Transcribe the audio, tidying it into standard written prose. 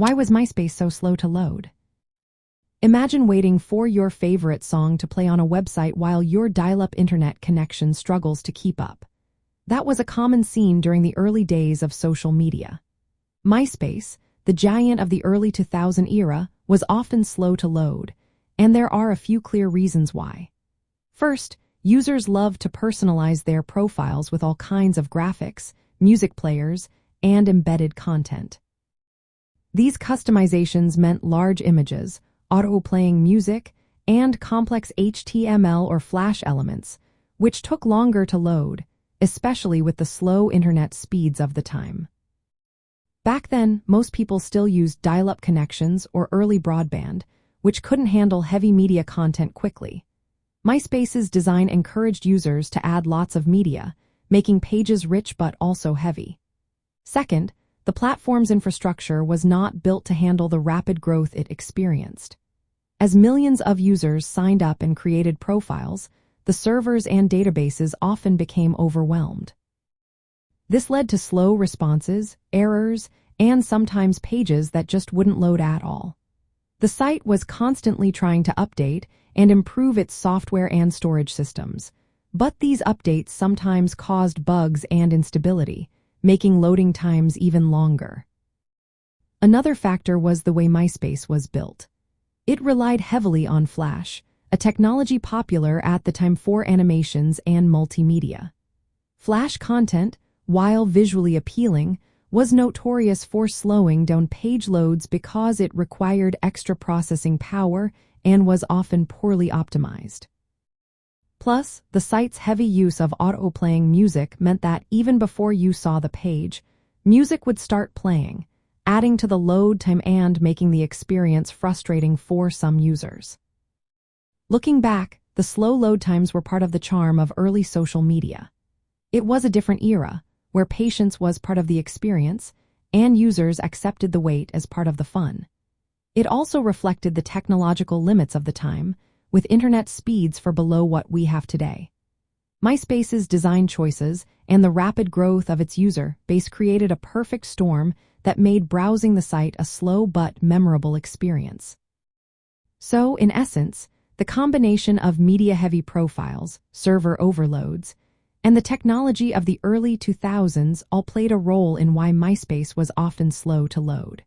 Why was MySpace so slow to load? Imagine waiting for your favorite song to play on a website while your dial-up internet connection struggles to keep up. That was a common scene during the early days of social media. MySpace, the giant of the early 2000 era, was often slow to load, and there are a few clear reasons why. First, users loved to personalize their profiles with all kinds of graphics, music players, and embedded content. These customizations meant large images, auto-playing music, and complex HTML or Flash elements, which took longer to load, especially with the slow internet speeds of the time. Back then, most people still used dial-up connections or early broadband, which couldn't handle heavy media content quickly. MySpace's design encouraged users to add lots of media, making pages rich but also heavy. Second, the platform's infrastructure was not built to handle the rapid growth it experienced. As millions of users signed up and created profiles, the servers and databases often became overwhelmed. This led to slow responses, errors, and sometimes pages that just wouldn't load at all. The site was constantly trying to update and improve its software and storage systems, but these updates sometimes caused bugs and instability, making loading times even longer. Another factor was the way MySpace was built. It relied heavily on Flash, a technology popular at the time for animations and multimedia. Flash content, while visually appealing, was notorious for slowing down page loads because it required extra processing power and was often poorly optimized. Plus, the site's heavy use of auto-playing music meant that even before you saw the page, music would start playing, adding to the load time and making the experience frustrating for some users. Looking back, the slow load times were part of the charm of early social media. It was a different era, where patience was part of the experience, and users accepted the wait as part of the fun. It also reflected the technological limits of the time, with internet speeds for below what we have today. MySpace's design choices and the rapid growth of its user base created a perfect storm that made browsing the site a slow but memorable experience. So, in essence, the combination of media-heavy profiles, server overloads, and the technology of the early 2000s all played a role in why MySpace was often slow to load.